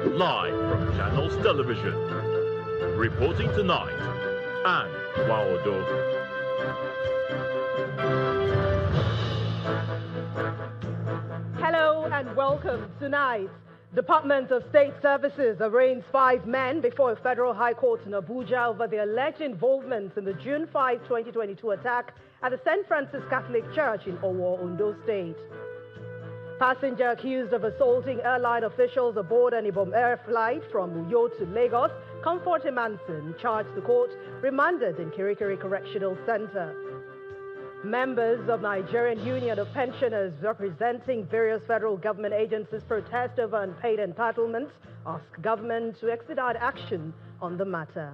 live from Channels Television. Reporting tonight, Anne Waodo. Hello and welcome. Tonight, Department of State Services arraigns 5 men before a federal high court in Abuja over their alleged involvement in the June 5, 2022 attack at the St. Francis Catholic Church in Owo, Ondo State. Passenger accused of assaulting airline officials aboard an Ibom Air flight from Uyo to Lagos, Comfort Emanson, charged the court, remanded in Kirikiri Correctional Center. Members of Nigerian Union of Pensioners representing various federal government agencies protest over unpaid entitlements, ask government to expedite action on the matter.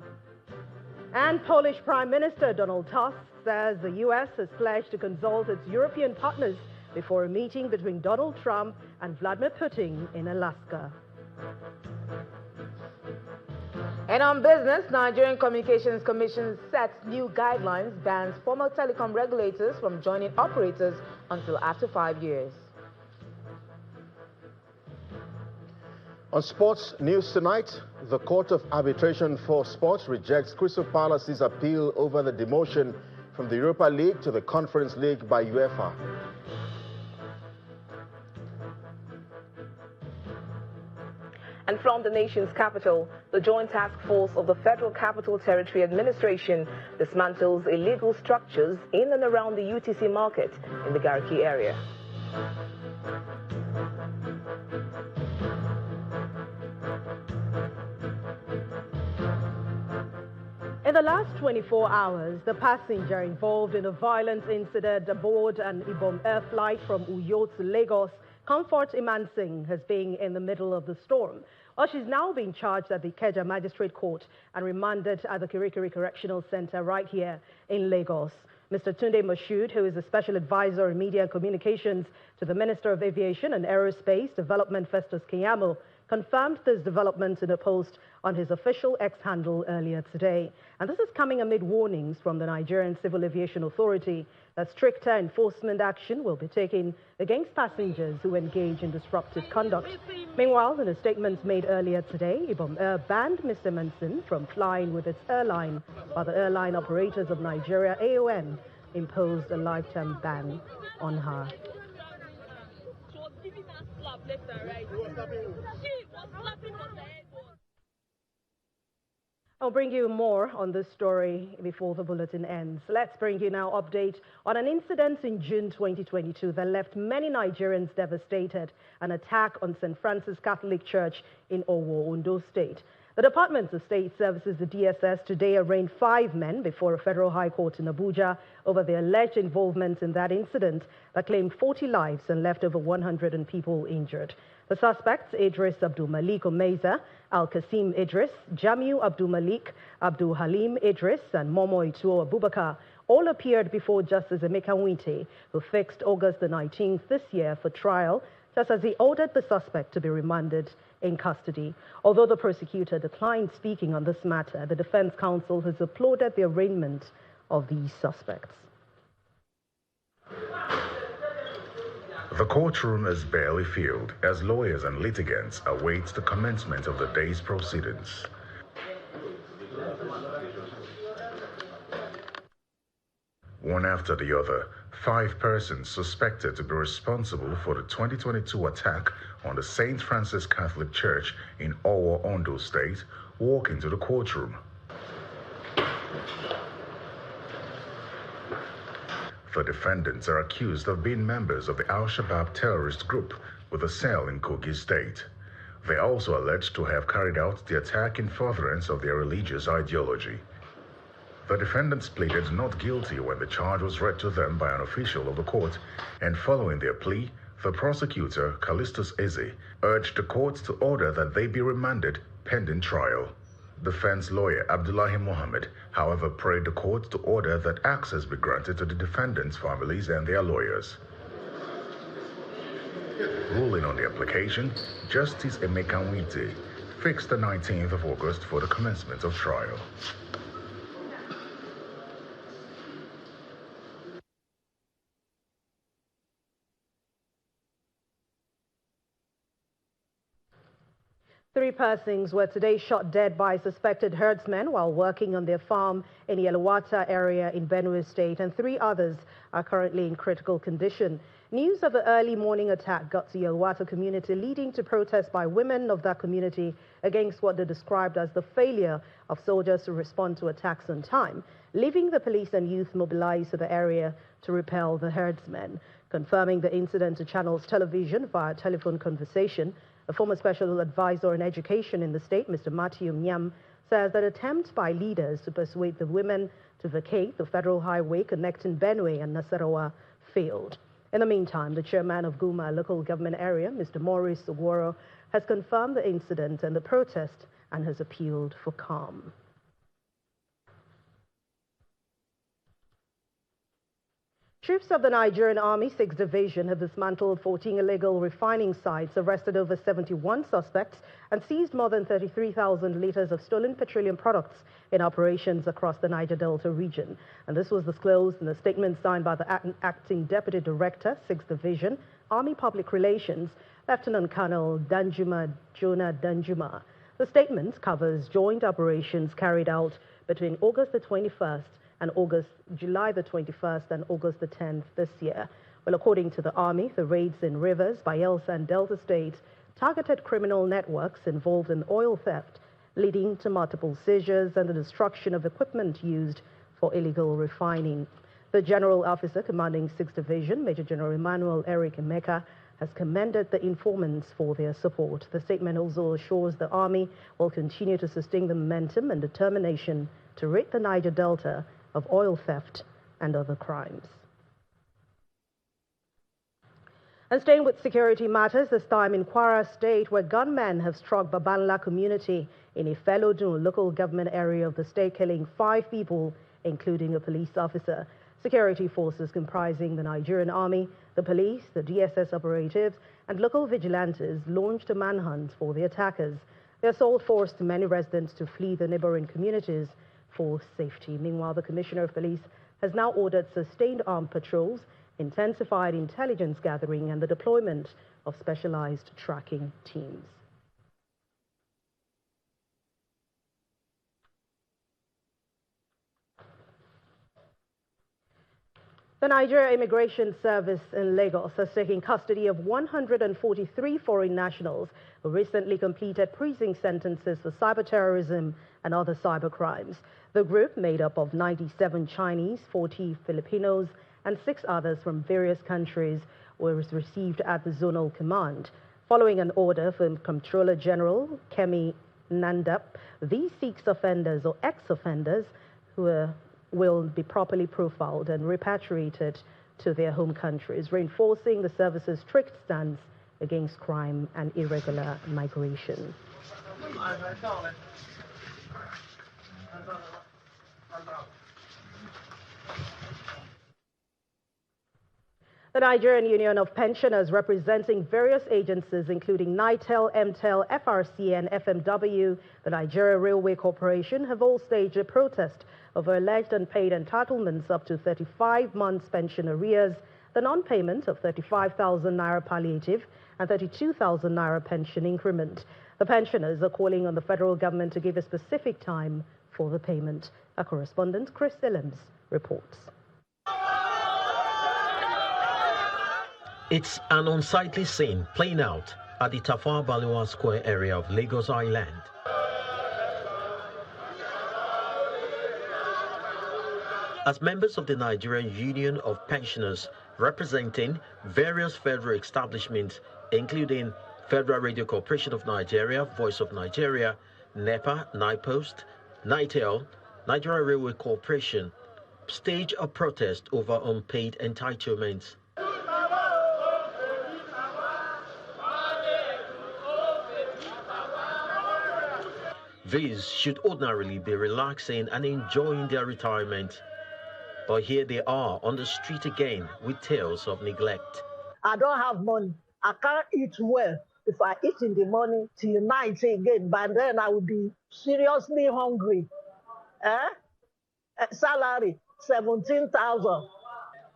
And Polish Prime Minister Donald Tusk says the U.S. has pledged to consult its European partners before a meeting between Donald Trump and Vladimir Putin in Alaska. And on business, Nigerian Communications Commission sets new guidelines, bans former telecom regulators from joining operators until after 5 years. On sports news tonight, the Court of Arbitration for Sports rejects Crystal Palace's appeal over the demotion from the Europa League to the Conference League by UEFA. And from the nation's capital, the Joint Task Force of the Federal Capital Territory Administration dismantles illegal structures in and around the UTC market in the Garki area. In the last 24 hours, the passenger involved in a violent incident aboard an Ibom Air flight from Uyo to Lagos, Comfort Emanson, has been in the middle of the storm. Well, she's now being charged at the Ikeja Magistrate Court and remanded at the Kirikiri Correctional Center right here in Lagos. Mr. Tunde Moshood, who is a special advisor in media and communications to the Minister of Aviation and Aerospace Development, Festus Keyamo, confirmed this development in a post on his official X handle earlier today. And this is coming amid warnings from the Nigerian Civil Aviation Authority that stricter enforcement action will be taken against passengers who engage in disruptive conduct. Meanwhile, in a statement made earlier today, Ibom Air banned Mr. Manson from flying with its airline, while the Airline Operators of Nigeria, AON, imposed a lifetime ban on her. I'll bring you more on this story before the bulletin ends. Let's bring you now update on an incident in June 2022 that left many Nigerians devastated, an attack on St. Francis Catholic Church in Owo, Ondo State. The Department of State Services, the DSS, today arraigned 5 men before a federal high court in Abuja over their alleged involvement in that incident that claimed 40 lives and left over 100 people injured. The suspects, Idris Abdul Malik Omeza, Al-Qasim Idris, Jamiu Abdul Malik, Abdul Halim Idris, and Momo Ituo Abubakar, all appeared before Justice Emeka Nwite, who fixed August the 19th this year for trial, just as he ordered the suspect to be remanded in custody. Although the prosecutor declined speaking on this matter, the defense counsel has applauded the arraignment of these suspects. The courtroom is barely filled as lawyers and litigants await the commencement of the day's proceedings. One after the other, 5 persons suspected to be responsible for the 2022 attack on the St. Francis Catholic Church in Owo, Ondo State, walk into the courtroom. The defendants are accused of being members of the Al-Shabaab terrorist group with a cell in Kogi State. They are also alleged to have carried out the attack in furtherance of their religious ideology. The defendants pleaded not guilty when the charge was read to them by an official of the court, and following their plea, the prosecutor, Callistus Eze, urged the court to order that they be remanded pending trial. Defense lawyer Abdullahi Mohammed, however, prayed the court to order that access be granted to the defendants' families and their lawyers. Ruling on the application, Justice Emeka Nwite fixed the 19th of August for the commencement of trial. 3 persons were today shot dead by suspected herdsmen while working on their farm in the Yelwata area in Benue State, and 3 others are currently in critical condition. News of the early morning attack got to Yelwata community, leading to protests by women of that community against what they described as the failure of soldiers to respond to attacks on time, leaving the police and youth mobilized to the area to repel the herdsmen. Confirming the incident to Channels Television via telephone conversation, a former special advisor on education in the state, Mr. Matthew Nyam, says that attempts by leaders to persuade the women to vacate the federal highway connecting Benue and Nasarawa failed. In the meantime, the chairman of Guma local government area, Mr. Maurice Ogworo, has confirmed the incident and the protest and has appealed for calm. Troops of the Nigerian Army 6th Division have dismantled 14 illegal refining sites, arrested over 71 suspects, and seized more than 33,000 liters of stolen petroleum products in operations across the Niger Delta region. And this was disclosed in a statement signed by the Acting Deputy Director, 6th Division, Army Public Relations, Lieutenant Colonel Danjuma Jonah Danjuma. The statement covers joint operations carried out between August the 21st and July the 21st and August the 10th this year. Well, according to the Army, the raids in Rivers, Bayelsa and Delta State targeted criminal networks involved in oil theft, leading to multiple seizures and the destruction of equipment used for illegal refining. The General Officer commanding 6th Division, Major General Emmanuel Eric Emeka, has commended the informants for their support. The statement also assures the Army will continue to sustain the momentum and determination to rid the Niger Delta of oil theft and other crimes. And staying with security matters, this time in Kwara State, where gunmen have struck Babanla community in Ifelodun local government area of the state, killing 5 people, including a police officer. Security forces comprising the Nigerian Army, the police, the DSS operatives, and local vigilantes launched a manhunt for the attackers. The assault forced many residents to flee the neighboring communities for safety. Meanwhile, the Commissioner of Police has now ordered sustained armed patrols, intensified intelligence gathering, and the deployment of specialized tracking teams. The Nigeria Immigration Service in Lagos has taken custody of 143 foreign nationals who recently completed prison sentences for cyberterrorism and other cyber crimes. The group, made up of 97 Chinese, 40 Filipinos, and 6 others from various countries, was received at the Zonal Command. Following an order from Comptroller General Kemi Nandap, these 6 offenders or ex-offenders will be properly profiled and repatriated to their home countries, reinforcing the service's strict stance against crime and irregular migration. The Nigerian Union of Pensioners, representing various agencies including NITEL, MTEL, FRC and FMW, the Nigeria Railway Corporation, have all staged a protest over alleged unpaid entitlements up to 35 months pension arrears, the non-payment of 35,000 naira palliative and 32,000 naira pension increment. The pensioners are calling on the federal government to give a specific time for the payment. Our correspondent Chris Illems reports. It's an unsightly scene playing out at the Tafawa Balewa Square area of Lagos Island. As members of the Nigerian Union of Pensioners, representing various federal establishments, including Federal Radio Corporation of Nigeria, Voice of Nigeria, NEPA, NIPOST, NITEL, Nigeria Railway Corporation, staged a protest over unpaid entitlements. These should ordinarily be relaxing and enjoying their retirement. But here they are on the street again with tales of neglect. I don't have money. I can't eat well. If I eat in the morning till night again, by then I will be seriously hungry. Salary, 17,000.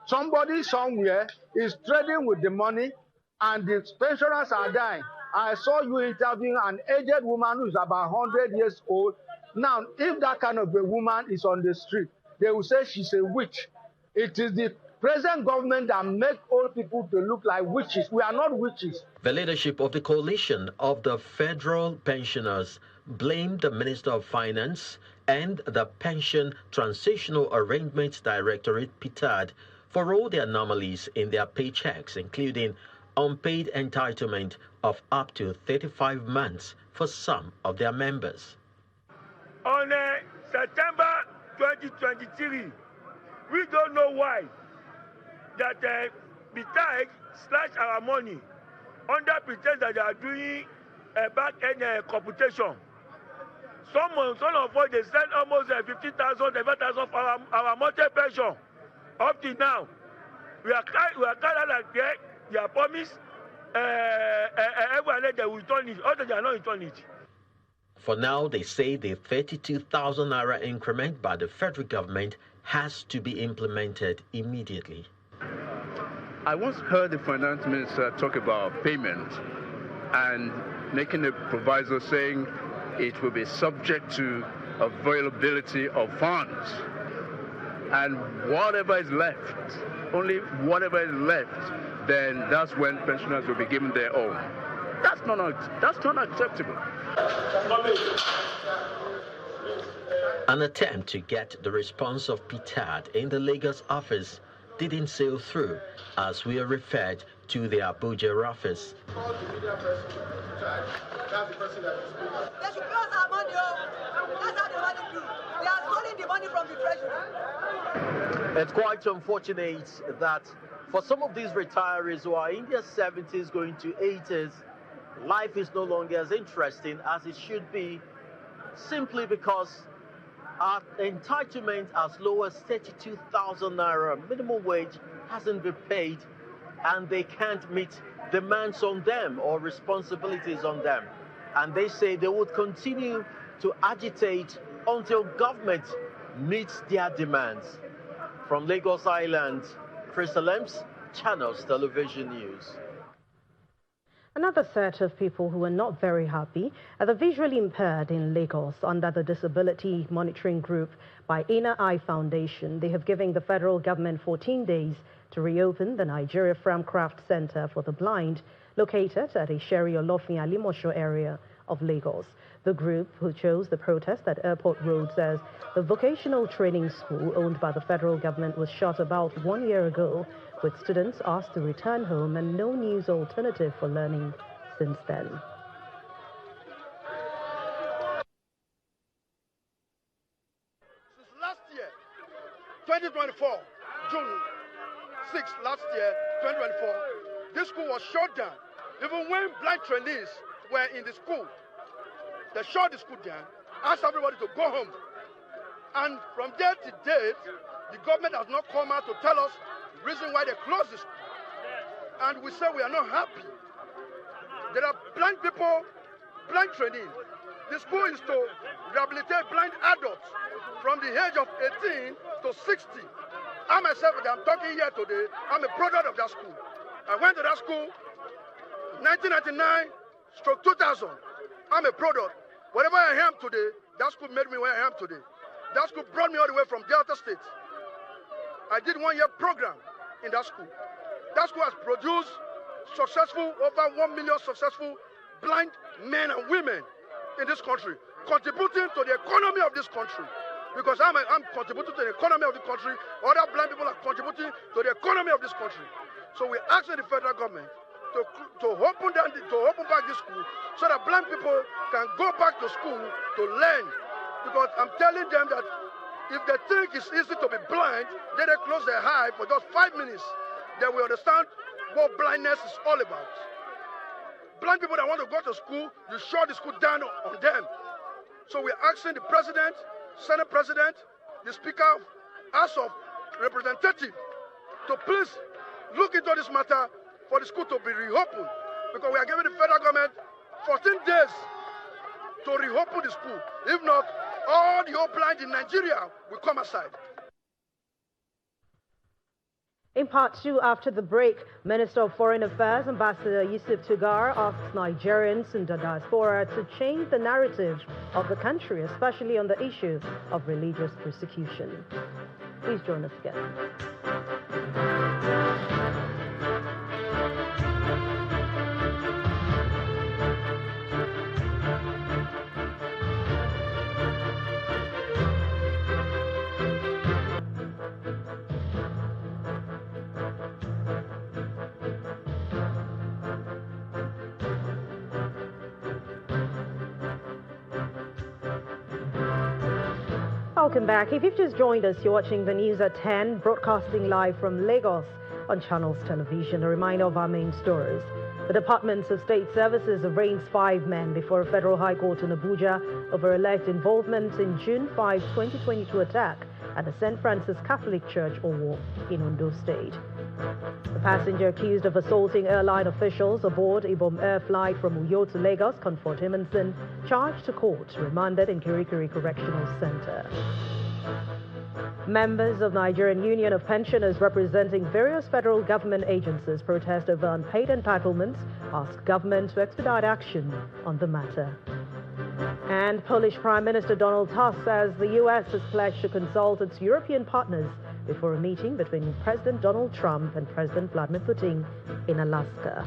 Somebody somewhere is trading with the money and the pensioners are dying. I saw you interviewing an aged woman who is about 100 years old. Now, if that kind of a woman is on the street, they will say she's a witch. It is the present government that make old people to look like witches. We are not witches. The leadership of the coalition of the federal pensioners blamed the Minister of Finance and the Pension Transitional Arrangements Directorate, PTAD, for all the anomalies in their paychecks, including unpaid entitlement of up to 35 months for some of their members. On September 2023, we don't know why that PTAD slashed our money under pretense that they are doing a back-end computation. Some of us, they send almost 50,000, 100,000 for our monthly pension. Up to now, we are kind of like they are promised everyone they will return it, although they are not returning it. For now, they say the 32,000 naira increment by the federal government has to be implemented immediately. I once heard the finance minister talk about payment and making a proviso saying it will be subject to availability of funds. And whatever is left, only whatever is left, then that's when pensioners will be given their own. That's not acceptable. An attempt to get the response of PTAD in the Lagos office didn't sail through, as we are referred to the Abuja office. They should pay us our money. That's how the money do. They are stealing the money from the treasury. It's quite unfortunate that for some of these retirees who are in their 70s going to 80s, life is no longer as interesting as it should be, simply because our entitlement as low as 32,000 naira minimum wage hasn't been paid, and they can't meet demands on them or responsibilities on them. And they say they would continue to agitate until government meets their demands. From Lagos Island, Chris Alems, Channels Television News. Another set of people who are not very happy are the visually impaired in Lagos under the Disability Monitoring Group by Inner Eye Foundation. They have given the federal government 14 days to reopen the Nigeria Framcraft Center for the Blind, located at Isheri Olofin Alimosho area of Lagos. The group, who chose the protest at Airport Road, says the vocational training school owned by the federal government was shut about 1 year ago, with students asked to return home and no news alternative for learning since then. Since last year, 2024, June 6th, last year, 2024, this school was shut down. Even when blind trainees were in the school, they shut the school down, asked everybody to go home. And from there to date, the government has not come out to tell us the reason why they closed the school. And we say we are not happy. There are blind people, blind trainees. The school is to rehabilitate blind adults from the age of 18 to 60. I myself, that I'm talking here today, I'm a product of that school. I went to that school 1999/2000. I'm a product. Whatever I am today, that school made me where I am today. That school brought me all the way from Delta State. I did 1 year program in that school. That school has produced over 1 million successful blind men and women in this country, contributing to the economy of this country. Because I'm contributing to the economy of the country, other blind people are contributing to the economy of this country. So we're asking the federal government to open back this school so that blind people can go back to school to learn. Because I'm telling them that if they think it's easy to be blind, then they close their eye for just 5 minutes. They will understand what blindness is all about. Blind people that want to go to school, you shut the school down on them. So we're asking the president, Senate President, the Speaker of House of Representatives to please look into this matter for the school to be reopened, because we are giving the federal government 14 days to reopen the school. If not, all the old blind in Nigeria will come aside. In part two, after the break, Minister of Foreign Affairs Ambassador Yusuf Tugar asks Nigerians in the diaspora to change the narrative of the country, especially on the issue of religious persecution. Please join us again. Welcome back. If you've just joined us, you're watching the news at 10, broadcasting live from Lagos on Channels Television. A reminder of our main stories. The Department of State Services arraigns 5 men before a federal high court in Abuja over alleged involvement in June 5, 2022 attack at the St. Francis Catholic Church, Owo, in Ondo State. The passenger accused of assaulting airline officials aboard Ibom Air flight from Uyo to Lagos, Comfort Emen, charged to court, remanded in Kirikiri Correctional Center. Members of Nigerian Union of Pensioners representing various federal government agencies protest over unpaid entitlements, ask government to expedite action on the matter. And Polish Prime Minister Donald Tusk says the U.S. has pledged to consult its European partners before a meeting between President Donald Trump and President Vladimir Putin in Alaska.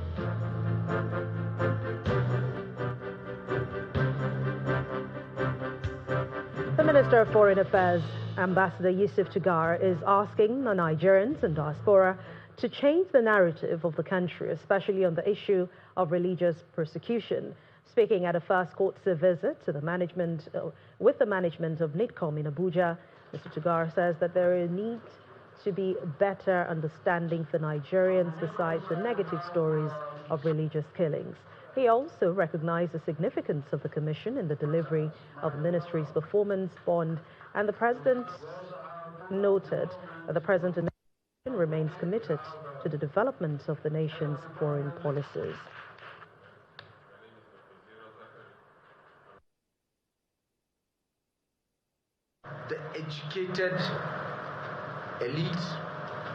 The Minister of Foreign Affairs, Ambassador Yusuf Tugar, is asking the Nigerians and diaspora to change the narrative of the country, especially on the issue of religious persecution. Speaking at a first court visit to the management, with the management of NIDCOM in Abuja, Mr. Tugar says that there needs to be better understanding for Nigerians besides the negative stories of religious killings. He also recognized the significance of the commission in the delivery of the ministry's performance bond, and the president noted that the president remains committed to the development of the nation's foreign policies. The educated elite,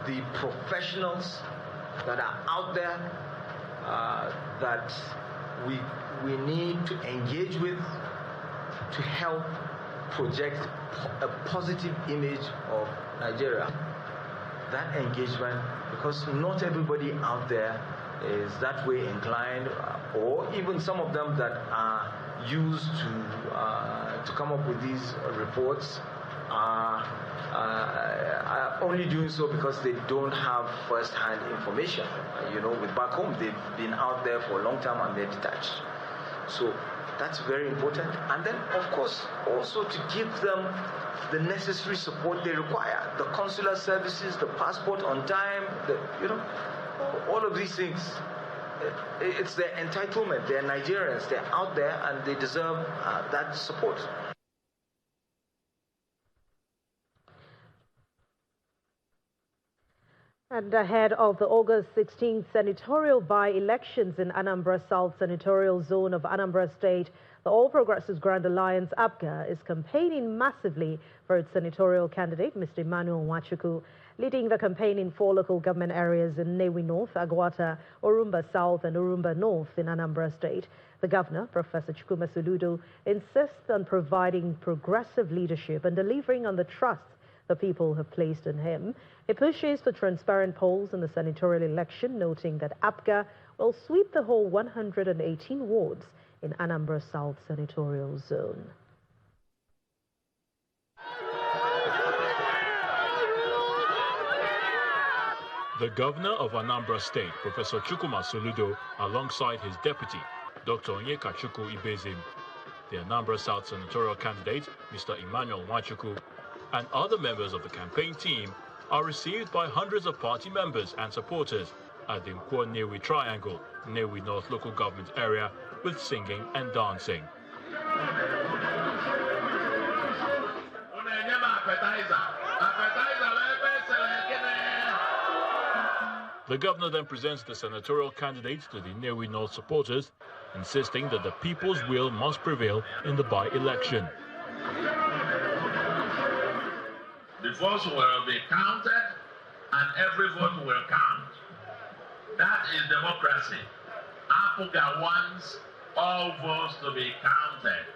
the professionals that are out there that we need to engage with to help project a positive image of Nigeria. That engagement, because not everybody out there is that way inclined, or even some of them that are used to come up with these reports are only doing so because they don't have first-hand information. You know, with back home, they've been out there for a long time and they're detached. So that's very important. And then, of course, also to give them the necessary support they require. The consular services, the passport on time, all of these things. It's their entitlement. They're Nigerians. They're out there and they deserve that support. And ahead of the August 16th senatorial by-elections in Anambra South Senatorial Zone of Anambra State, the All Progressives Grand Alliance, APGA, is campaigning massively for its senatorial candidate, Mr. Emmanuel Nwachukwu, leading the campaign in 4 local government areas in Nnewi North, Agwata, Orumba South, and Orumba North in Anambra State. The governor, Professor Chukwuma Soludo, insists on providing progressive leadership and delivering on the trust the people have placed in him. He pushes for transparent polls in the senatorial election, noting that APGA will sweep the whole 118 wards in Anambra South Senatorial Zone. The governor of Anambra State, Professor Chukwuma Soludo, alongside his deputy, Dr. Onyekachukwu Ibezim, the Anambra South Senatorial candidate, Mr. Emmanuel Nwachukwu, and other members of the campaign team are received by hundreds of party members and supporters at the Nkwo-Nnewi Triangle, Nnewi North local government area, with singing and dancing. The governor then presents the senatorial candidates to the Nnewi North supporters, insisting that the people's will must prevail in the by-election. The votes will be counted and every vote will count. That is democracy. APUGA wants all votes to be counted,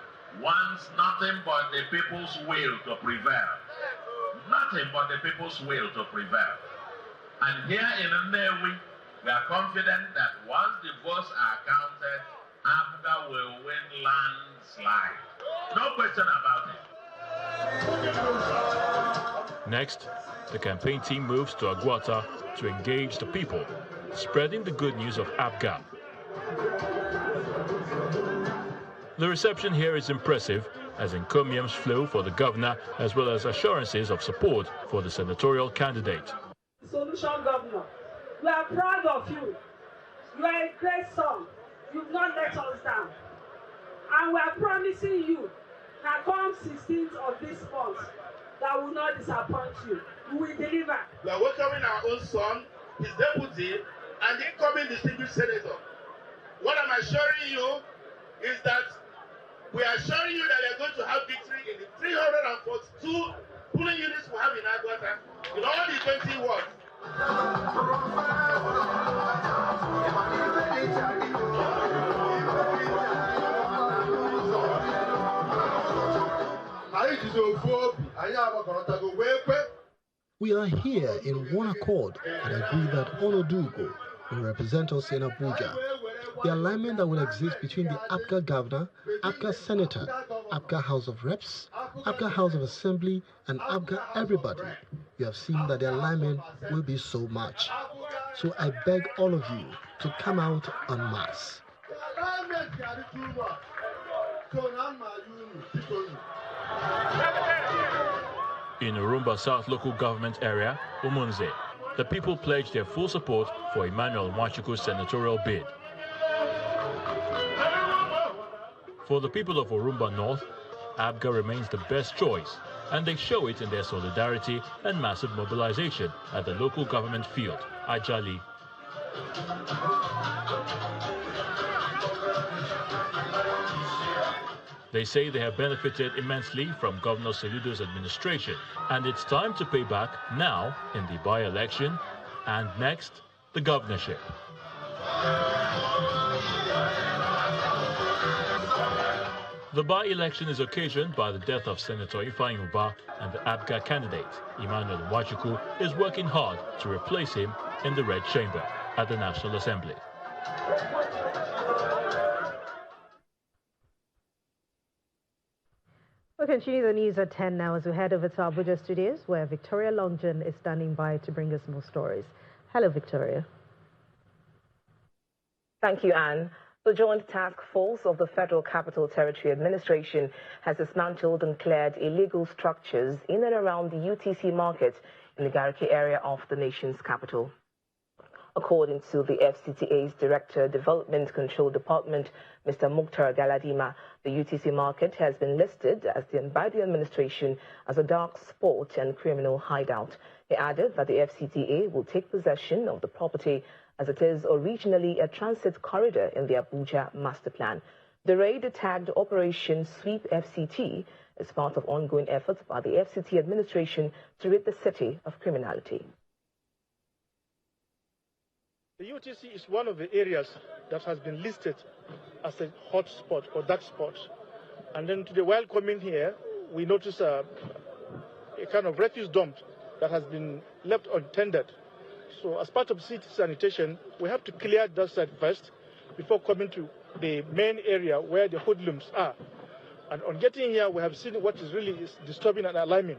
wants nothing but the people's will to prevail. Nothing but the people's will to prevail. And here in Nnewi, we are confident that once the votes are counted, APUGA will win landslide. No question about it. Next, the campaign team moves to Agwata to engage the people, spreading the good news of APGA. The reception here is impressive, as encomiums flow for the governor, as well as assurances of support for the senatorial candidate. Solution governor, we are proud of you. You are a great son. You've not let us down. And we are promising you that come 16th of this month, that will not disappoint you. We will deliver. We are welcoming our own son, his deputy, and the incoming distinguished senator. What I'm assuring you is that we are assuring you that we are going to have victory in the 342 polling units we have in Agwata, in all the 20 wards. We are here in one accord and agree that Onodugo will represent us in Abuja. The alignment that will exist between the APGA governor, APGA senator, APGA House of Reps, APGA House of Assembly, and APGA everybody, you have seen that the alignment will be so much. So I beg all of you to come out en masse. In Urumba South local government area, Umunze, the people pledged their full support for Emmanuel Nwachukwu's senatorial bid. For the people of Urumba North, APGA remains the best choice, and they show it in their solidarity and massive mobilization at the local government field, Ajali. They say they have benefited immensely from Governor Soludo's administration, and it's time to pay back now in the by-election, and next, the governorship. The by-election is occasioned by the death of Senator Ifeanyi Ubah, and the APGA candidate, Emmanuel Nwachukwu, is working hard to replace him in the Red Chamber at the National Assembly. We'll continue the news at 10 now as we head over to Abuja studios, where Victoria Longton is standing by to bring us more stories. Hello, Victoria. Thank you, Anne. The Joint Task Force of the Federal Capital Territory Administration has dismantled and cleared illegal structures in and around the UTC market in the Gariki area of the nation's capital. According to the FCTA's Director, Development Control Department, Mr. Mukhtar Galadima, the UTC market has been listed by the administration as a dark spot and criminal hideout. He added that the FCTA will take possession of the property as it is originally a transit corridor in the Abuja Master Plan. The raid tagged Operation Sweep FCT as part of ongoing efforts by the FCT administration to rid the city of criminality. The UTC is one of the areas that has been listed as a hot spot or dark spot. And then today, while coming here, we noticed a kind of refuse dump that has been left untended. So as part of city sanitation, we have to clear that side first before coming to the main area where the hoodlums are. And on getting here, we have seen what is really disturbing and alarming.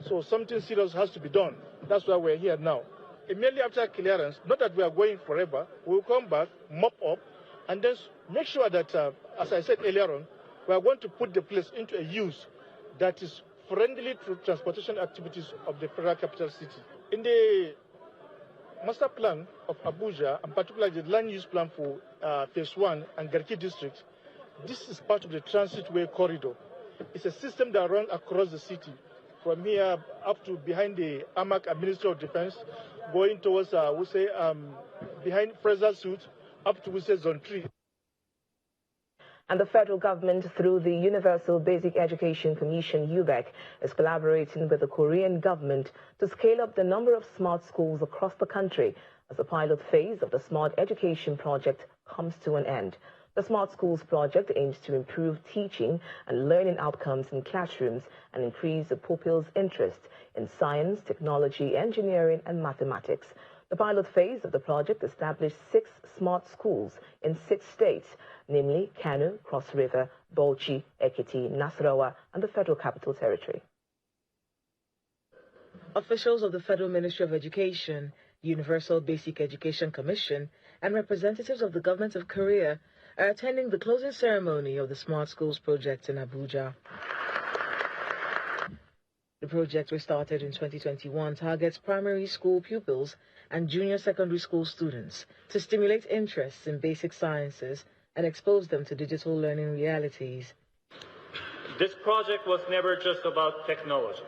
So something serious has to be done. That's why we're here now. Immediately after clearance, not that we are going forever, we'll come back, mop up, and then make sure that, as I said earlier on, we are going to put the place into a use that is friendly to transportation activities of the federal capital city. In the master plan of Abuja, and particularly the land use plan for Phase 1 and Garki district, this is part of the transitway corridor. It's a system that runs across the city, from here up to behind the AMAC Ministry of Defense, going towards, behind Fraser Suit, up to, Zone 3. And the federal government, through the Universal Basic Education Commission, UBEC, is collaborating with the Korean government to scale up the number of smart schools across the country as the pilot phase of the Smart Education Project comes to an end. The Smart Schools project aims to improve teaching and learning outcomes in classrooms and increase the pupils' interest in science, technology, engineering, and mathematics. The pilot phase of the project established 6 smart schools in 6 states, namely Kano, Cross River, Bauchi, Ekiti, Nasarawa, and the Federal Capital Territory. Officials of the Federal Ministry of Education, Universal Basic Education Commission, and representatives of the Government of Korea are attending the closing ceremony of the Smart Schools project in Abuja. The project, which started in 2021, targets primary school pupils and junior secondary school students to stimulate interests in basic sciences and expose them to digital learning realities. This project was never just about technology.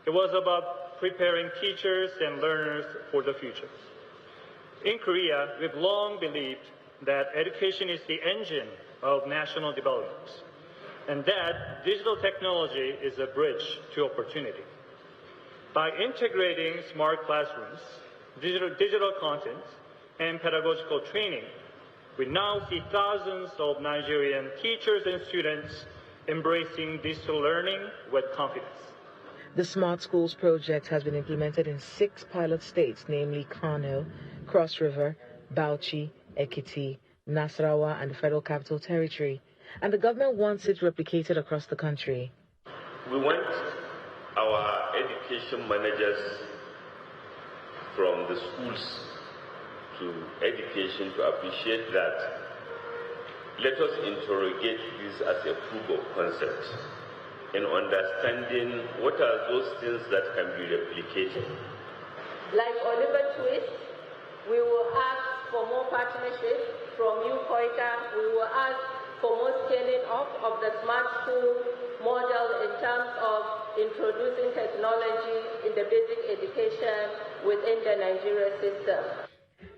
It was about preparing teachers and learners for the future. In Korea, we've long believed that education is the engine of national development, and that digital technology is a bridge to opportunity. By integrating smart classrooms, digital content, and pedagogical training, we now see thousands of Nigerian teachers and students embracing digital learning with confidence. The Smart Schools project has been implemented in 6 pilot states, namely Kano, Cross River, Bauchi, Ekiti, Nasarawa, and the Federal Capital Territory, and the government wants it replicated across the country. We want our education managers from the schools to education to appreciate that. Let us interrogate this as a proof of concept in understanding what are those things that can be replicated. Like Oliver Twist, we will ask for more partnership from you, COICA. We will ask for more scaling up of the smart school model in terms of introducing technology in the basic education within the Nigeria system.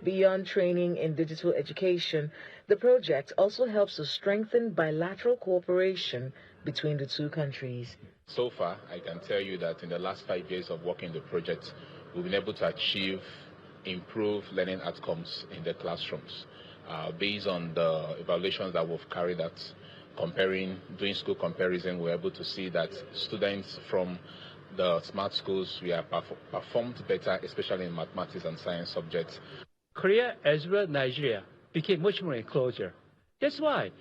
Beyond training in digital education, the project also helps to strengthen bilateral cooperation between the 2 countries. So far, I can tell you that in the last 5 years of working the project, we've been able to achieve improved learning outcomes in the classrooms. Based on the evaluations that we've carried out, doing school comparison, we're able to see that students from the smart schools we have performed better, especially in mathematics and science subjects. Korea as well as Nigeria became much more closer. That's why,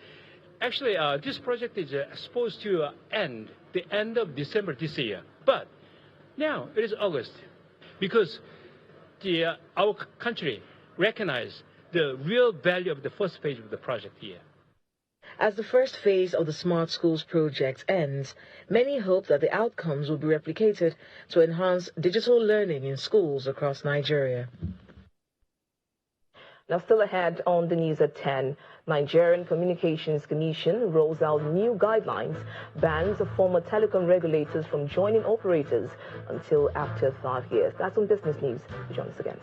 actually, this project is supposed to end the end of December this year. But now it is August because our country recognized the real value of the first phase of the project here. As the first phase of the Smart Schools project ends, many hope that the outcomes will be replicated to enhance digital learning in schools across Nigeria. Now, still ahead on the news at 10, Nigerian Communications Commission rolls out new guidelines, bans former telecom regulators from joining operators until after 5 years. That's on Business News. Join us again.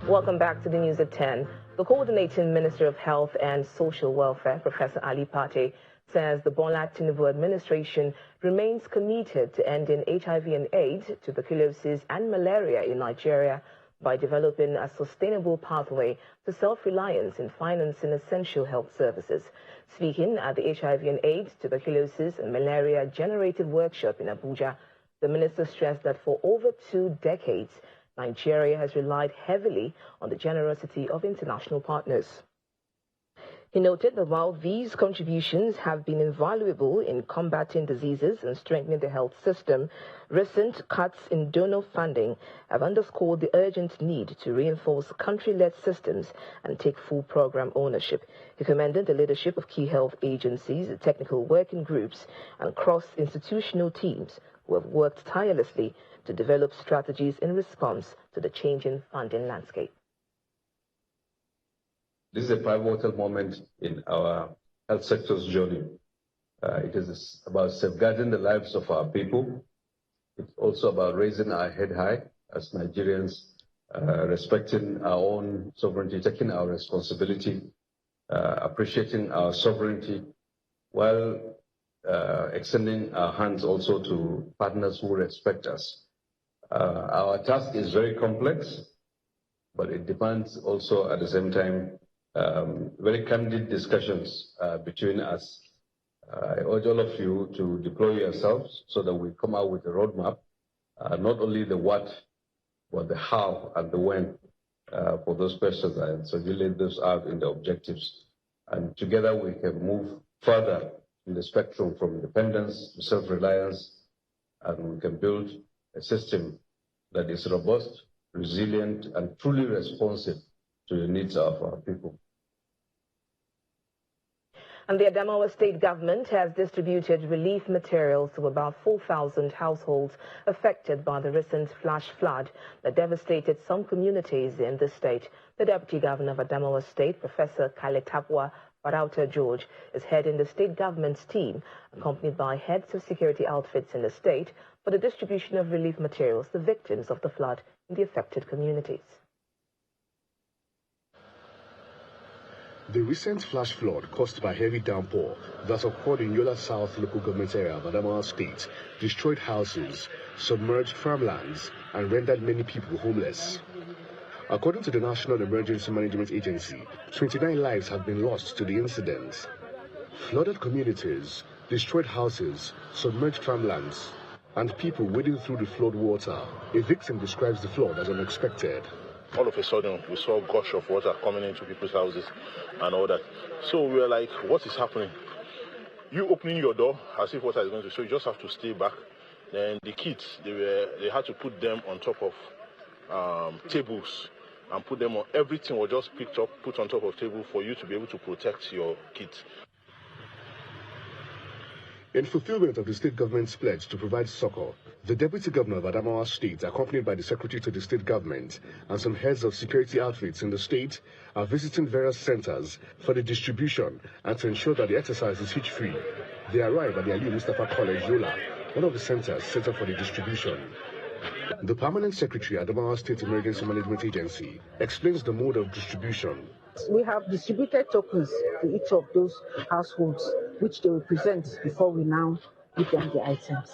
Welcome back to the news at 10. The coordinating Minister of Health and Social Welfare, Professor Ali Pate, says the Bola Tinubu administration remains committed to ending HIV and AIDS, tuberculosis and malaria in Nigeria by developing a sustainable pathway to self-reliance in financing essential health services. Speaking at the HIV and AIDS, tuberculosis and malaria generated workshop in Abuja, the minister stressed that for over 2 decades, Nigeria has relied heavily on the generosity of international partners. He noted that while these contributions have been invaluable in combating diseases and strengthening the health system, recent cuts in donor funding have underscored the urgent need to reinforce country-led systems and take full program ownership. He commended the leadership of key health agencies, technical working groups, and cross-institutional teams who have worked tirelessly to develop strategies in response to the changing funding landscape. This is a pivotal moment in our health sector's journey. It is about safeguarding the lives of our people. It's also about raising our head high as Nigerians, respecting our own sovereignty, taking our responsibility, appreciating our sovereignty, while extending our hands also to partners who respect us. Our task is very complex, but it demands also at the same time very candid discussions between us. I urge all of you to deploy yourselves so that we come out with a roadmap, not only the what, but the how and the when for those questions. And so you lay those out in the objectives. And together we can move further in the spectrum from independence to self-reliance, and we can build a system that is robust, resilient, and truly responsive to the needs of our people. And the Adamawa state government has distributed relief materials to about 4,000 households affected by the recent flash flood that devastated some communities in the state. The deputy governor of Adamawa State, Professor Kaletapwa Barauta George, is heading the state government's team, accompanied by heads of security outfits in the state, for the distribution of relief materials to victims of the flood in the affected communities. The recent flash flood caused by heavy downpour that occurred in Yola South local government area of Adamawa State destroyed houses, submerged farmlands, and rendered many people homeless. According to the National Emergency Management Agency, 29 lives have been lost to the incident. Flooded communities, destroyed houses, submerged farmlands, and people wading through the flood water. A victim describes the flood as unexpected. All of a sudden, we saw a gush of water coming into people's houses and all that. So we were like, what is happening? You opening your door as if water is going to, so you just have to stay back. Then the kids, they had to put them on top of tables and put them on, everything was just picked up, put on top of table for you to be able to protect your kids. In fulfillment of the state government's pledge to provide succor, the Deputy Governor of Adamawa State, accompanied by the Secretary to the State Government and some heads of security outfits in the state, are visiting various centers for the distribution and to ensure that the exercise is hitch-free. They arrive at the Ali Mustafa College, Yola, one of the centers set up for the distribution. The Permanent Secretary at Adamawa State Emergency Management Agency explains the mode of distribution. We have distributed tokens to each of those households, which they will present before we now give them the items.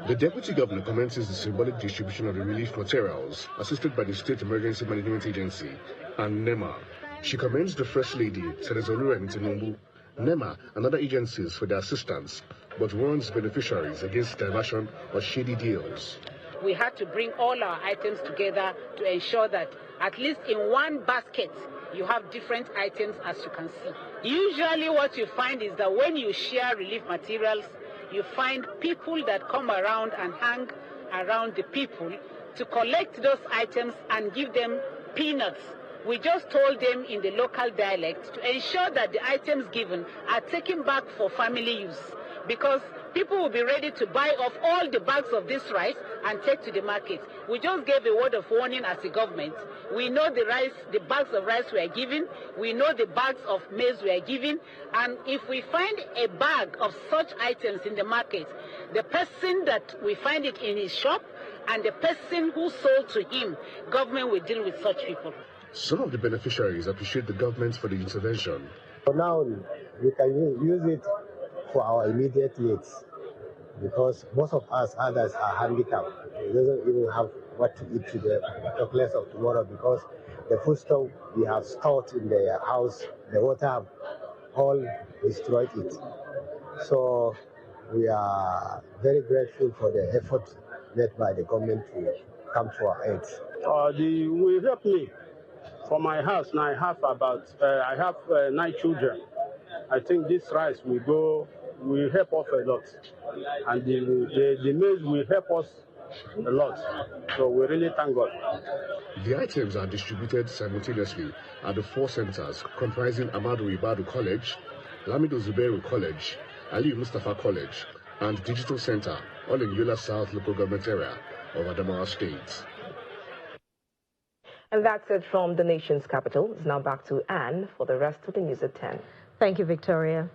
The Deputy Governor commences the symbolic distribution of the relief materials, assisted by the State Emergency Management Agency and NEMA. She commends the First Lady, Senator Tinubu, NEMA and other agencies for their assistance, but warns beneficiaries against diversion or shady deals. We had to bring all our items together to ensure that at least in one basket, you have different items, as you can see. Usually what you find is that when you share relief materials, you find people that come around and hang around the people to collect those items and give them peanuts. We just told them in the local dialect to ensure that the items given are taken back for family use, because people will be ready to buy off all the bags of this rice and take to the market. We just gave a word of warning as a government. We know the rice, the bags of rice we are giving. We know the bags of maize we are giving. And if we find a bag of such items in the market, the person that we find it in his shop and the person who sold to him, government will deal with such people. Some of the beneficiaries appreciate the government for the intervention. For now, we can use it for our immediate needs, because most of us others are handicapped. We don't even have what to eat today, talk less of tomorrow, because the foodstuff we have stored in the house, the water have all destroyed it. So we are very grateful for the effort made by the government to come to our aid. Will help me. For my house now, I have 9 children. I think this rice will help us a lot, and the maize will help us a lot. So we really thank God. The items are distributed simultaneously at the 4 centers comprising Ahmadu Ibadu College, Lamido Zubairu College, Ali Mustafa College, and Digital Center, all in Yola South local government area of Adamawa State. And that's it from the nation's capital. It's now back to Anne for the rest of the news at 10. Thank you, Victoria.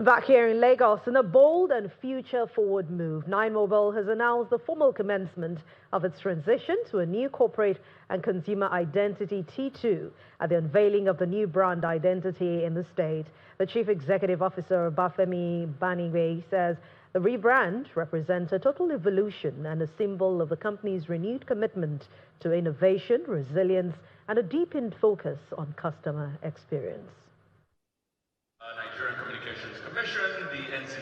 Back here in Lagos, in a bold and future-forward move, Nine Mobile has announced the formal commencement of its transition to a new corporate and consumer identity T2 at the unveiling of the new brand identity in the state. The Chief Executive Officer, Bafemi Baniwe, says the rebrand represents a total evolution and a symbol of the company's renewed commitment to innovation, resilience, and a deepened focus on customer experience.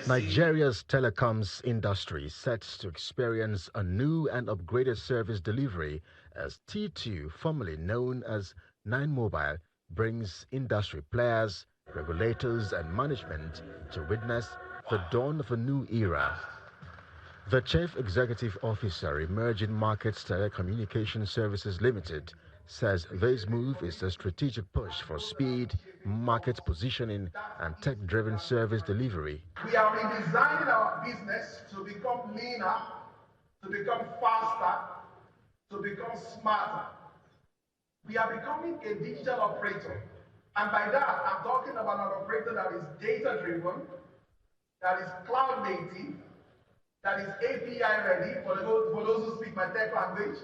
Nigeria's telecoms industry set to experience a new and upgraded service delivery as T2, formerly known as Nine Mobile, brings industry players, regulators and management to witness the dawn of a new era. The Chief Executive Officer, Emerging Markets Telecommunication Services Limited, says this move is a strategic push for speed, market positioning and tech-driven service delivery. We are redesigning our business to become leaner, to become faster, to become smarter. We are becoming a digital operator. And by that, I'm talking about an operator that is data-driven, that is cloud-native, that is API-ready for those who speak my tech language,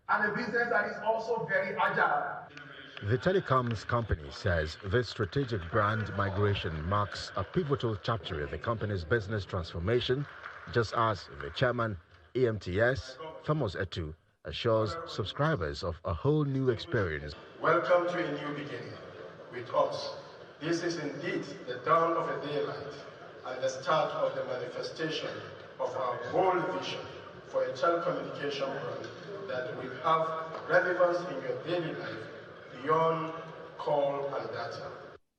and a business that is also very agile. The telecoms company says this strategic brand migration marks a pivotal chapter in the company's business transformation, just as the chairman, EMTS, Thomas Etu, assures subscribers of a whole new experience. Welcome to a new beginning with us. This is indeed the dawn of a daylight and the start of the manifestation of our bold vision for a telecommunication brand that will have relevance in your daily life beyond call and data.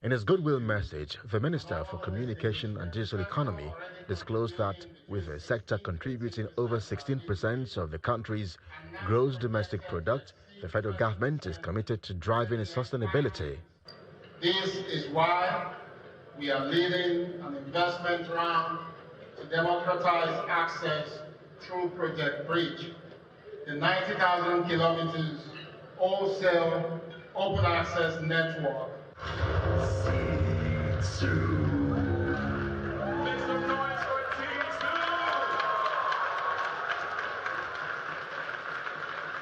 In his goodwill message, the Minister for Communication and Digital Economy disclosed that with the sector contributing over 16% of the country's gross domestic product, the federal government is committed to driving its sustainability. This is why we are leading an investment round to democratize access through Project Bridge, the 90,000 kilometers wholesale open access network.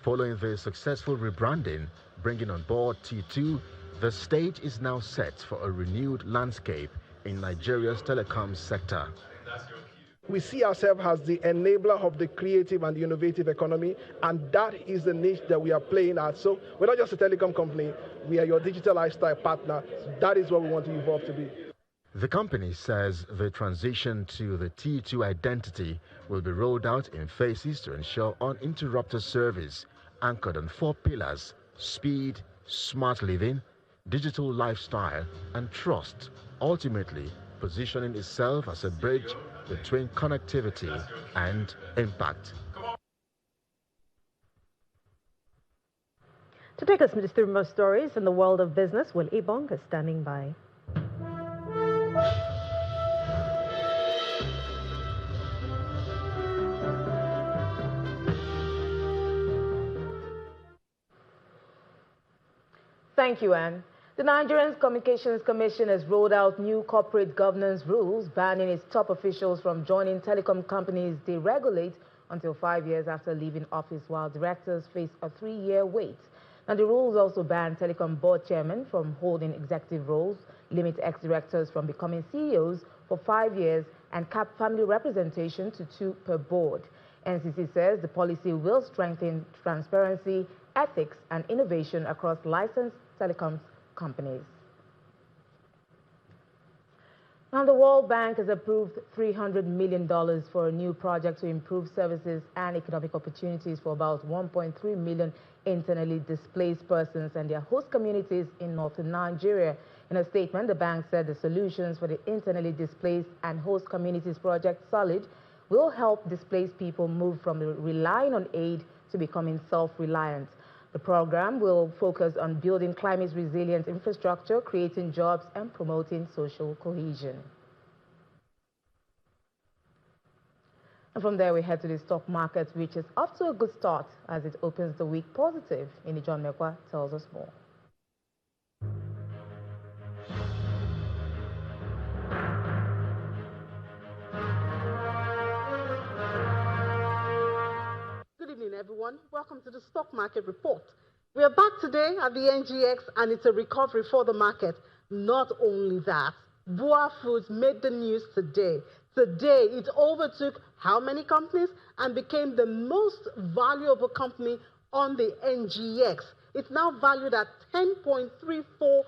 Following the successful rebranding, bringing on board T2, the stage is now set for a renewed landscape in Nigeria's telecom sector. We see ourselves as the enabler of the creative and the innovative economy, and that is the niche that we are playing at. So we're not just a telecom company, we are your digital lifestyle partner. That is what we want to evolve to be. The company says the transition to the T2 identity will be rolled out in phases to ensure uninterrupted service anchored on 4 pillars: speed, smart living, digital lifestyle, and trust, ultimately positioning itself as a bridge between connectivity and impact. To take us through more stories in the world of business, Will Ibong is standing by. Thank you, Anne. The Nigerian Communications Commission has rolled out new corporate governance rules banning its top officials from joining telecom companies they regulate until 5 years after leaving office, while directors face a 3-year wait. Now, the rules also ban telecom board chairmen from holding executive roles, limit ex-directors from becoming CEOs for 5 years, and cap family representation to 2 per board. NCC says the policy will strengthen transparency, ethics, and innovation across licensed telecoms companies. Now, the World Bank has approved $300 million for a new project to improve services and economic opportunities for about 1.3 million internally displaced persons and their host communities in northern Nigeria. In a statement, the bank said the solutions for the internally displaced and host communities project SOLID will help displaced people move from relying on aid to becoming self-reliant. The program will focus on building climate-resilient infrastructure, creating jobs, and promoting social cohesion. And from there, we head to the stock market, which is off to a good start as it opens the week positive. John Mekwa tells us more. everyone. Welcome to the Stock Market Report. We are back today at the NGX, and it's a recovery for the market. Not only that, Boa Foods made the news today. Today, it overtook how many companies and became the most valuable company on the NGX. It's now valued at 10.34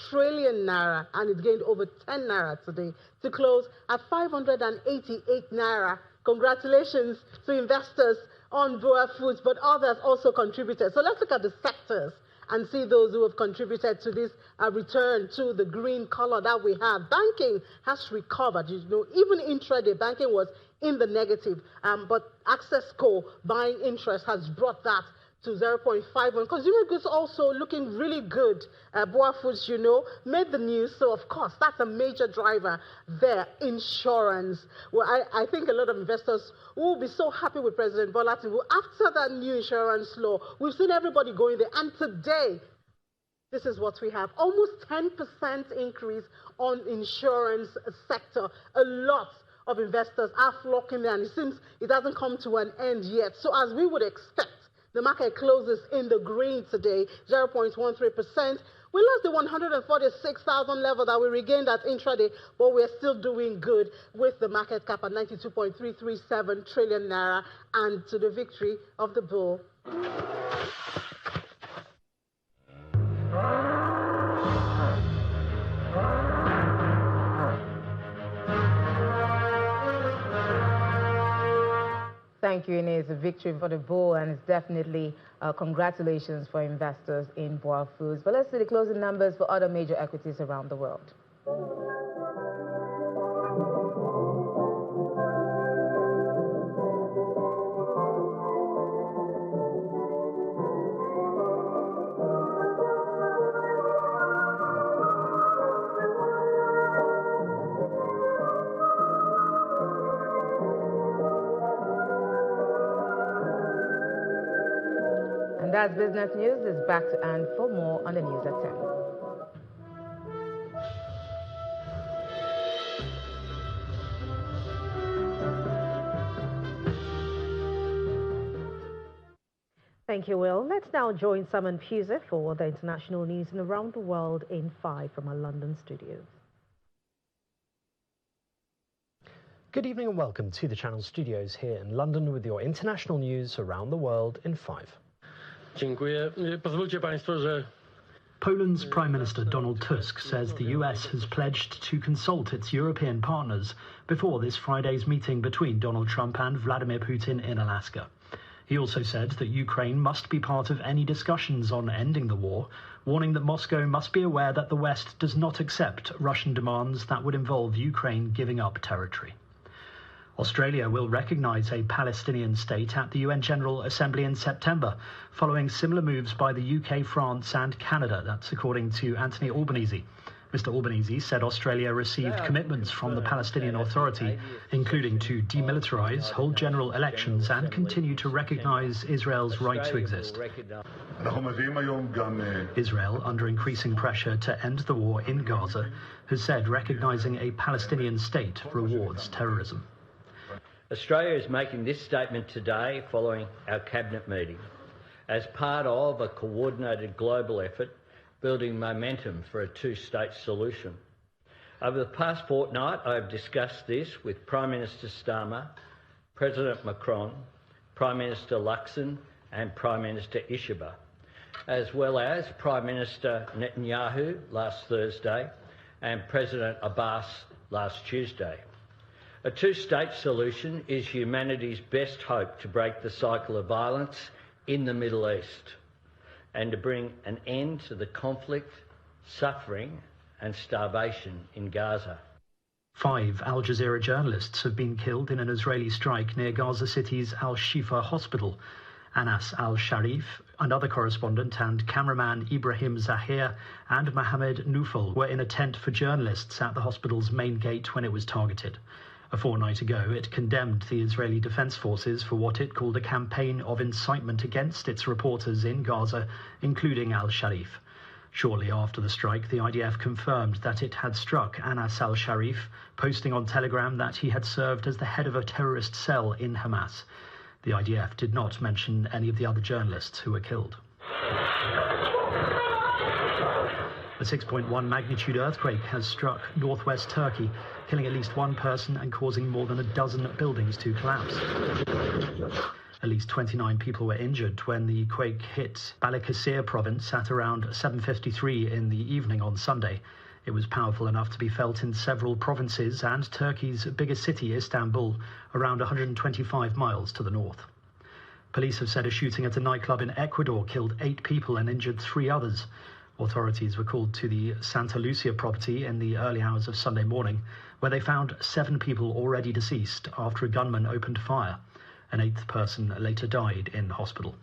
trillion naira, and it gained over 10 naira today to close at 588 naira. Congratulations to investors on Boa Foods, but others also contributed. So let's look at the sectors and see those who have contributed to this return to the green color that we have. Banking has recovered. You know, even intraday banking was in the negative, but Access Co buying interest has brought that to 0.51. Consumer goods also looking really good. Boa Foods, you know, made the news, so of course that's a major driver there. Insurance. Well, I think a lot of investors will be so happy with President Bola Tinubu after that new insurance law. We've seen everybody going there, and today, this is what we have. Almost 10% increase on insurance sector. A lot of investors are flocking there, and it seems it hasn't come to an end yet. So as we would expect, the market closes in the green today, 0.13%. We lost the 146,000 level that we regained at intraday, but we're still doing good with the market cap at 92.337 trillion naira, and to the victory of the bull. Thank you, Inez. A victory for the bull, and it's definitely congratulations for investors in Boa Foods. But let's see the closing numbers for other major equities around the world. And that's business news. Is back to Anne for more on the news at 10. Thank you, Will. Let's now join Simon Puse for the international news and around the world in 5 from our London studios. Good evening and welcome to the Channel Studios here in London with your international news around the world in 5. Poland's Prime Minister Donald Tusk says the US has pledged to consult its European partners before this Friday's meeting between Donald Trump and Vladimir Putin in Alaska. He also said that Ukraine must be part of any discussions on ending the war, warning that Moscow must be aware that the West does not accept Russian demands that would involve Ukraine giving up territory. Australia will recognise a Palestinian state at the UN General Assembly in September, following similar moves by the UK, France and Canada. That's according to Anthony Albanese. Mr. Albanese said Australia received commitments from the Palestinian Authority, including to demilitarise, hold general elections and continue to recognise Israel's right to exist. Israel, under increasing pressure to end the war in Gaza, has said recognising a Palestinian state rewards terrorism. Australia is making this statement today following our Cabinet meeting as part of a coordinated global effort building momentum for a two-state solution. Over the past fortnight, I have discussed this with Prime Minister Starmer, President Macron, Prime Minister Luxon and Prime Minister Ishaba, as well as Prime Minister Netanyahu last Thursday and President Abbas last Tuesday. A two-state solution is humanity's best hope to break the cycle of violence in the Middle East and to bring an end to the conflict, suffering and starvation in Gaza. 5 Al Jazeera journalists have been killed in an Israeli strike near Gaza City's Al-Shifa hospital. Anas al-Sharif, another correspondent, and cameraman Ibrahim Zahir and Mohammed Nufal were in a tent for journalists at the hospital's main gate when it was targeted. A fortnight ago, it condemned the Israeli Defense Forces for what it called a campaign of incitement against its reporters in Gaza, including al-Sharif. Shortly after the strike, the IDF confirmed that it had struck Anas al-Sharif, posting on Telegram that he had served as the head of a terrorist cell in Hamas. The IDF did not mention any of the other journalists who were killed. A 6.1 magnitude earthquake has struck northwest Turkey, killing at least one person and causing more than a dozen buildings to collapse. At least 29 people were injured when the quake hit Balıkesir province at around 7:53 in the evening on Sunday. It was powerful enough to be felt in several provinces and Turkey's biggest city, Istanbul, around 125 miles to the north. Police have said a shooting at a nightclub in Ecuador killed 8 people and injured 3 others. Authorities were called to the Santa Lucia property in the early hours of Sunday morning, where they found 7 people already deceased after a gunman opened fire. An 8th person later died in hospital.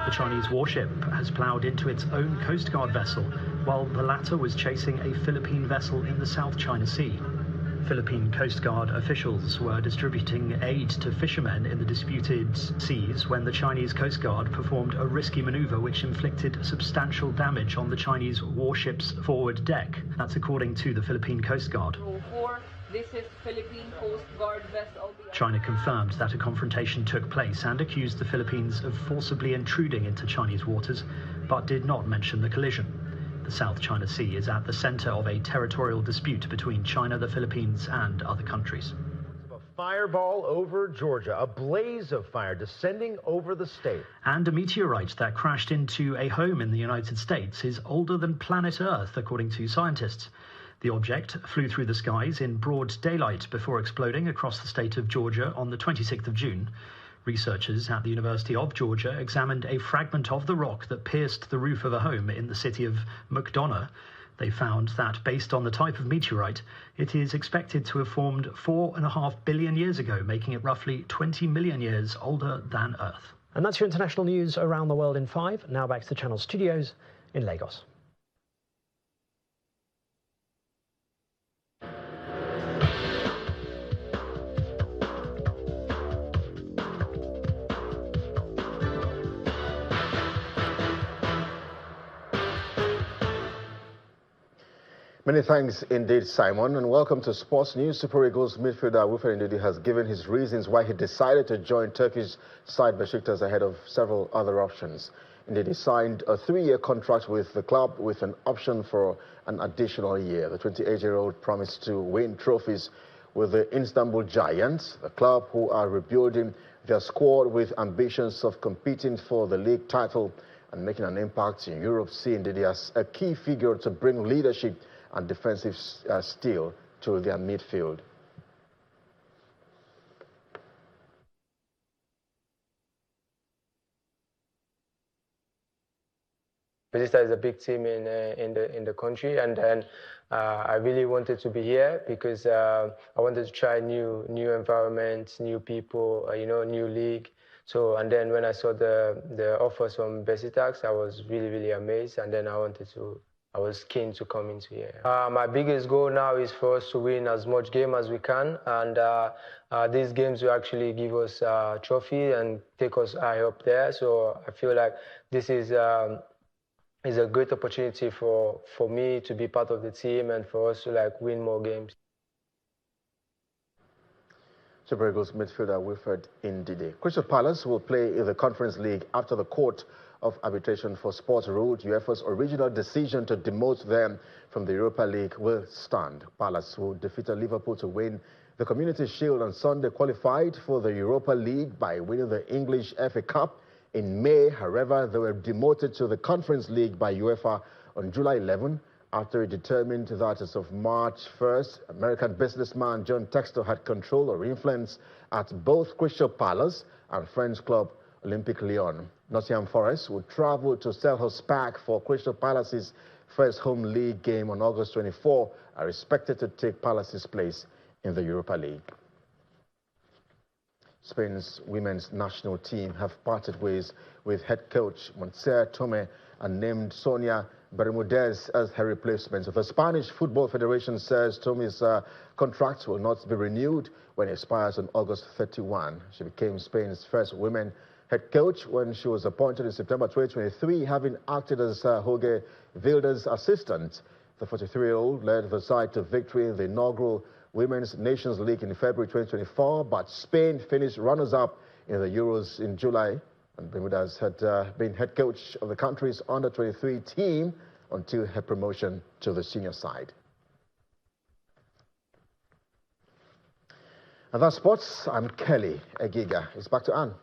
The Chinese warship has ploughed into its own Coast Guard vessel, while the latter was chasing a Philippine vessel in the South China Sea. Philippine Coast Guard officials were distributing aid to fishermen in the disputed seas when the Chinese Coast Guard performed a risky maneuver which inflicted substantial damage on the Chinese warship's forward deck. That's according to the Philippine Coast Guard. This is Philippine Coast Guard vessel. China confirmed that a confrontation took place and accused the Philippines of forcibly intruding into Chinese waters, but did not mention the collision. The South China Sea is at the center of a territorial dispute between China, the Philippines, and other countries. A fireball over Georgia, a blaze of fire descending over the state. And a meteorite that crashed into a home in the United States is older than planet Earth, according to scientists. The object flew through the skies in broad daylight before exploding across the state of Georgia on the 26th of June. Researchers at the University of Georgia examined a fragment of the rock that pierced the roof of a home in the city of McDonough. They found that, based on the type of meteorite, it is expected to have formed 4.5 billion years ago, making it roughly 20 million years older than Earth. And that's your international news around the world in 5. Now back to the Channel Studios in Lagos. Many thanks indeed, Simon, and welcome to Sports News. Super Eagles midfielder Wilfred Ndidi has given his reasons why he decided to join Turkish side Besiktas ahead of several other options. Ndidi signed a 3-year contract with the club with an option for an additional year. The 28-year-old promised to win trophies with the Istanbul Giants, a club who are rebuilding their squad with ambitions of competing for the league title and making an impact in Europe, seeing Ndidi as a key figure to bring leadership and defensive steel to their midfield. Besiktas is a big team in the country, and then I really wanted to be here because I wanted to try new environments, new people, new league. So, and then when I saw the offers from Besiktas, I was really amazed, and then I was keen to come into here. My biggest goal now is for us to win as much game as we can, and these games will actually give us a trophy and take us high up there. So I feel like this is a great opportunity for me to be part of the team and for us to win more games. Super Eagles midfielder Wilfred Ndidi. Crystal Palace will play in the Conference League after the Court of Arbitration for Sports ruled UEFA's original decision to demote them from the Europa League will stand. Palace, who defeated Liverpool to win the Community Shield on Sunday, qualified for the Europa League by winning the English FA Cup in May. However, they were demoted to the Conference League by UEFA on July 11 after it determined that as of March 1st, American businessman John Textor had control or influence at both Crystal Palace and French club Olympique Lyon. Nottingham Forest will travel to Selhurst Park for Crystal Palace's first home league game on August 24, are expected to take Palace's place in the Europa League. Spain's women's national team have parted ways with head coach Montserrat Tomé and named Sonia Bermudez as her replacement. The Spanish Football Federation says Tomé's contract will not be renewed when it expires on August 31. She became Spain's first women head coach when she was appointed in September 2023, having acted as Jorge Vilda's assistant. The 43-year-old led the side to victory in the inaugural Women's Nations League in February 2024, but Spain finished runners-up in the Euros in July. And Bermudez had been head coach of the country's under-23 team until her promotion to the senior side. And that's sports. I'm Kelly Egiga. It's back to Anne.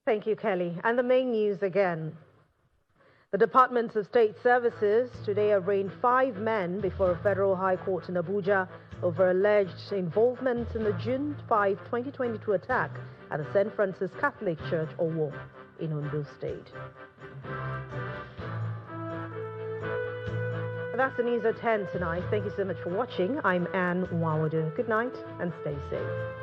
Thank you, Kelly. And the main news again. The Department of State Services today arraigned 5 men before a federal high court in Abuja over alleged involvement in the June 5, 2022 attack at the St. Francis Catholic Church, Owo, in Ondo State. And that's the news at 10 tonight. Thank you so much for watching. I'm Anne Nwawadu. Good night and stay safe.